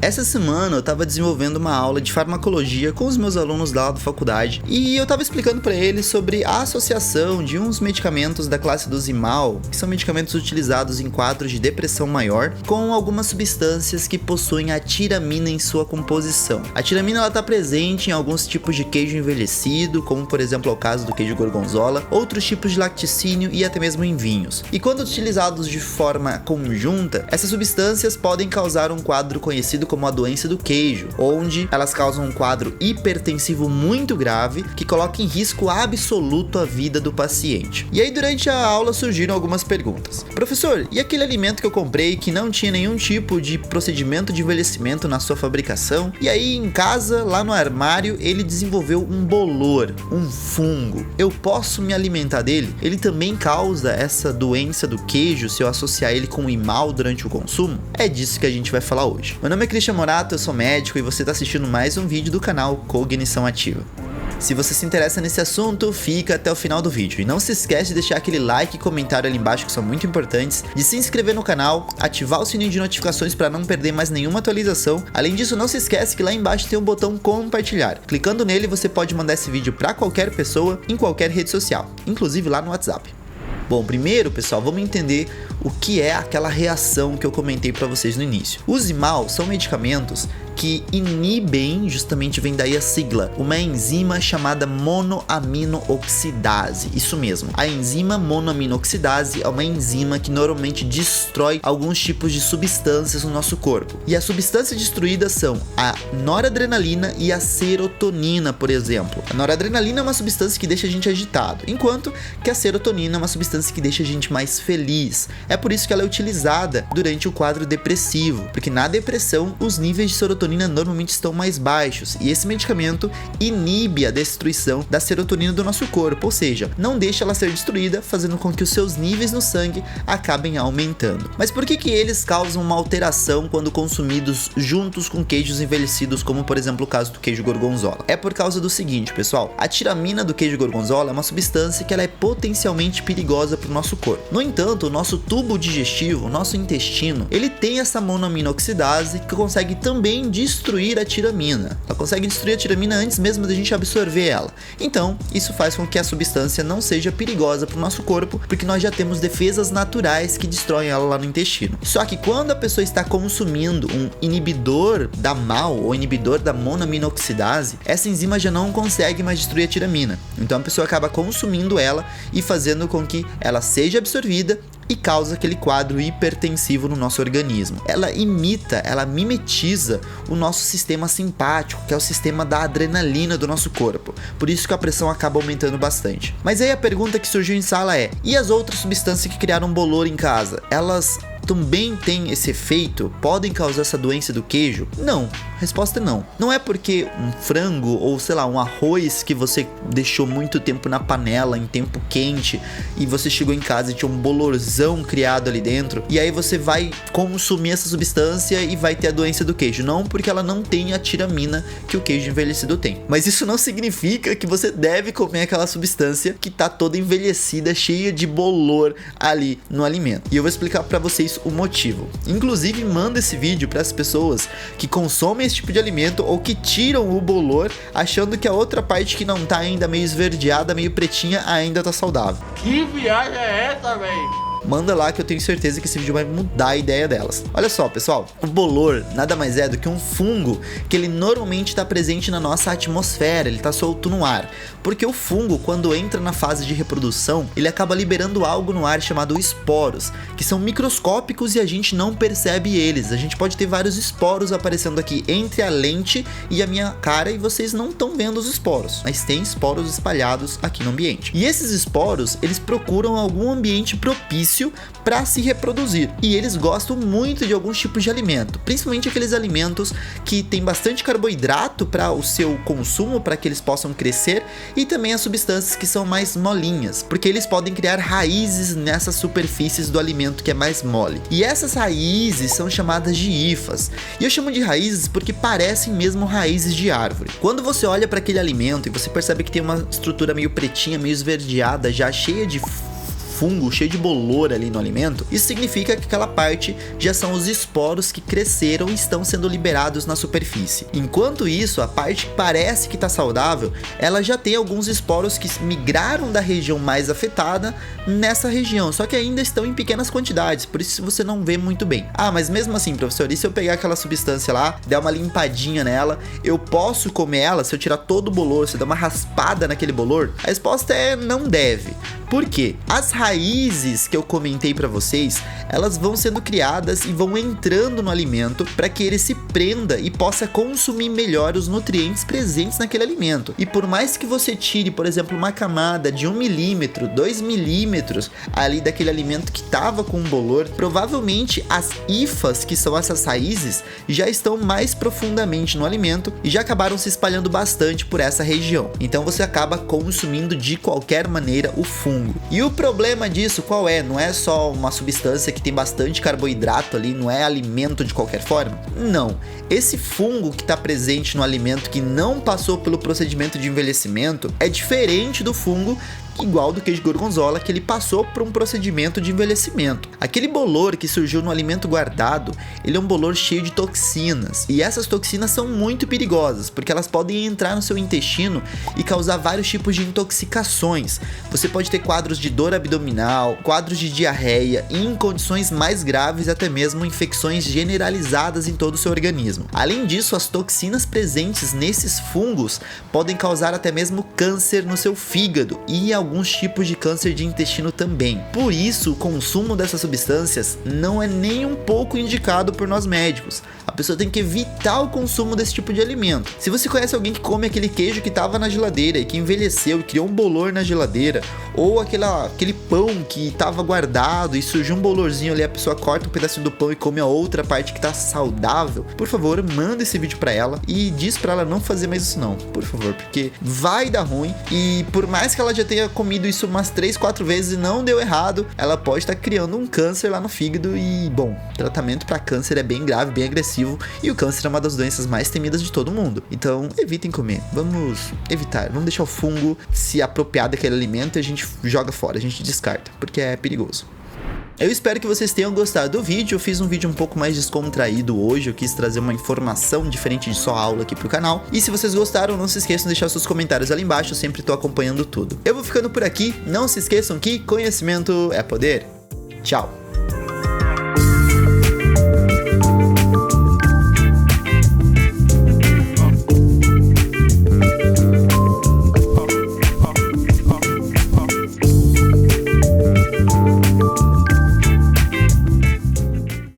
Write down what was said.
Essa semana eu estava desenvolvendo uma aula de farmacologia com os meus alunos lá da faculdade e eu estava explicando para eles sobre a associação de uns medicamentos da classe do Zimal, que são medicamentos utilizados em quadros de depressão maior, com algumas substâncias que possuem a tiramina em sua composição. A tiramina está presente em alguns tipos de queijo envelhecido, como por exemplo é o caso do queijo gorgonzola, outros tipos de lacticínio e até mesmo em vinhos. E quando utilizados de forma conjunta, essas substâncias podem causar um quadro conhecido como a doença do queijo, onde elas causam um quadro hipertensivo muito grave que coloca em risco absoluto a vida do paciente. E aí durante a aula surgiram algumas perguntas. Professor, e aquele alimento que eu comprei que não tinha nenhum tipo de procedimento de envelhecimento na sua fabricação? E aí em casa, lá no armário, ele desenvolveu um bolor, um fungo. Eu posso me alimentar dele? Ele também causa essa doença do queijo se eu associar ele com o IMAL durante o consumo? É disso que a gente vai falar hoje. Meu nome é Christian Morato, eu sou médico e você está assistindo mais um vídeo do canal Cognição Ativa. Se você se interessa nesse assunto, fica até o final do vídeo. E não se esquece de deixar aquele like e comentário ali embaixo que são muito importantes, de se inscrever no canal, ativar o sininho de notificações para não perder mais nenhuma atualização. Além disso, não se esquece que lá embaixo tem um botão compartilhar. Clicando nele, você pode mandar esse vídeo para qualquer pessoa, em qualquer rede social, inclusive lá no WhatsApp. Bom, primeiro, pessoal, vamos entender o que é aquela reação que eu comentei para vocês no início. Os Zimal são medicamentos que inibem, justamente vem daí a sigla, uma enzima chamada monoaminooxidase. Isso mesmo, a enzima monoaminooxidase é uma enzima que normalmente destrói alguns tipos de substâncias no nosso corpo. E as substâncias destruídas são a noradrenalina e a serotonina, por exemplo. A noradrenalina é uma substância que deixa a gente agitado, enquanto que a serotonina é uma substância que deixa a gente mais feliz. É por isso que ela é utilizada durante o quadro depressivo, porque na depressão os níveis de serotonina normalmente estão mais baixos e esse medicamento inibe a destruição da serotonina do nosso corpo, ou seja, não deixa ela ser destruída, fazendo com que os seus níveis no sangue acabem aumentando. Mas por que eles causam uma alteração quando consumidos juntos com queijos envelhecidos, como por exemplo o caso do queijo gorgonzola? É por causa do seguinte, pessoal, a tiramina do queijo gorgonzola é uma substância que ela é potencialmente perigosa para o nosso corpo. No entanto, o nosso tubo digestivo, o nosso intestino, ele tem essa monoaminooxidase que consegue também destruir a tiramina. Ela consegue destruir a tiramina antes mesmo da gente absorver ela. Então, isso faz com que a substância não seja perigosa para o nosso corpo, porque nós já temos defesas naturais que destroem ela lá no intestino. Só que quando a pessoa está consumindo um inibidor da MAO ou inibidor da monoaminooxidase, essa enzima já não consegue mais destruir a tiramina. Então a pessoa acaba consumindo ela e fazendo com que ela seja absorvida e causa aquele quadro hipertensivo no nosso organismo. Ela mimetiza o nosso sistema simpático, que é o sistema da adrenalina do nosso corpo. Por isso que a pressão acaba aumentando bastante. Mas aí a pergunta que surgiu em sala é: e as outras substâncias que criaram bolor em casa? Elas também têm esse efeito? Podem causar essa doença do queijo? Não, a resposta é não. Não é porque um frango ou sei lá, um arroz que você deixou muito tempo na panela em tempo quente e você chegou em casa e tinha um bolorzão criado ali dentro e aí você vai consumir essa substância e vai ter a doença do queijo. Não, porque ela não tem a tiramina que o queijo envelhecido tem. Mas isso não significa que você deve comer aquela substância que tá toda envelhecida, cheia de bolor ali no alimento. E eu vou explicar para vocês o motivo. Inclusive, manda esse vídeo para as pessoas que consomem esse tipo de alimento ou que tiram o bolor achando que a outra parte que não tá ainda meio esverdeada, meio pretinha, ainda tá saudável. Que viagem é essa, velho? Manda lá que eu tenho certeza que esse vídeo vai mudar a ideia delas. Olha só, pessoal, o bolor nada mais é do que um fungo que ele normalmente está presente na nossa atmosfera, ele está solto no ar. Porque o fungo, quando entra na fase de reprodução, ele acaba liberando algo no ar chamado esporos, que são microscópicos e a gente não percebe eles. A gente pode ter vários esporos aparecendo aqui entre a lente e a minha cara e vocês não estão vendo os esporos, mas tem esporos espalhados aqui no ambiente. E esses esporos, eles procuram algum ambiente propício para se reproduzir e eles gostam muito de alguns tipos de alimento, principalmente aqueles alimentos que tem bastante carboidrato para o seu consumo, para que eles possam crescer, e também as substâncias que são mais molinhas, porque eles podem criar raízes nessas superfícies do alimento que é mais mole. E essas raízes são chamadas de hifas. E eu chamo de raízes porque parecem mesmo raízes de árvore. Quando você olha para aquele alimento e você percebe que tem uma estrutura meio pretinha, meio esverdeada, já cheia de fungo cheio de bolor ali no alimento, isso significa que aquela parte já são os esporos que cresceram e estão sendo liberados na superfície. Enquanto isso, a parte que parece que está saudável, ela já tem alguns esporos que migraram da região mais afetada nessa região, só que ainda estão em pequenas quantidades, por isso você não vê muito bem. Ah, mas mesmo assim, professor, e se eu pegar aquela substância lá, der uma limpadinha nela, eu posso comer ela se eu tirar todo o bolor, se eu der uma raspada naquele bolor? A resposta é não deve. Por quê? As raízes que eu comentei para vocês, elas vão sendo criadas e vão entrando no alimento para que ele se prenda e possa consumir melhor os nutrientes presentes naquele alimento. E por mais que você tire, por exemplo, uma camada de 1 milímetro, 2 milímetros ali daquele alimento que estava com um bolor, provavelmente as hifas, que são essas raízes, já estão mais profundamente no alimento e já acabaram se espalhando bastante por essa região. Então você acaba consumindo de qualquer maneira o fungo. E o problema disso qual é? Não é só uma substância que tem bastante carboidrato ali, não é alimento de qualquer forma? Não. Esse fungo que está presente no alimento que não passou pelo procedimento de envelhecimento é diferente do fungo igual do queijo gorgonzola, que ele passou por um procedimento de envelhecimento. Aquele bolor que surgiu no alimento guardado, ele é um bolor cheio de toxinas, e essas toxinas são muito perigosas, porque elas podem entrar no seu intestino e causar vários tipos de intoxicações. Você pode ter quadros de dor abdominal, quadros de diarreia e, em condições mais graves, até mesmo infecções generalizadas em todo o seu organismo. Além disso, as toxinas presentes nesses fungos podem causar até mesmo câncer no seu fígado e alguns tipos de câncer de intestino também. Por isso, o consumo dessas substâncias não é nem um pouco indicado por nós médicos. A pessoa tem que evitar o consumo desse tipo de alimento. Se você conhece alguém que come aquele queijo que estava na geladeira e que envelheceu e criou um bolor na geladeira, ou aquele pão que estava guardado e surgiu um bolorzinho ali, a pessoa corta um pedacinho do pão e come a outra parte que está saudável, por favor, manda esse vídeo para ela e diz para ela não fazer mais isso não, por favor, porque vai dar ruim. E por mais que ela já tenha comido isso umas 3, 4 vezes e não deu errado, ela pode estar criando um câncer lá no fígado. E bom, tratamento para câncer é bem grave, bem agressivo, e o câncer é uma das doenças mais temidas de todo mundo. Então evitem comer, vamos evitar, vamos deixar o fungo se apropriar daquele alimento e a gente joga fora, a gente descarta, porque é perigoso. Eu espero que vocês tenham gostado do vídeo. Eu fiz um vídeo um pouco mais descontraído hoje, eu quis trazer uma informação diferente de só aula aqui pro canal. E se vocês gostaram, não se esqueçam de deixar seus comentários ali embaixo, eu sempre tô acompanhando tudo. Eu vou ficando por aqui, não se esqueçam que conhecimento é poder. Tchau!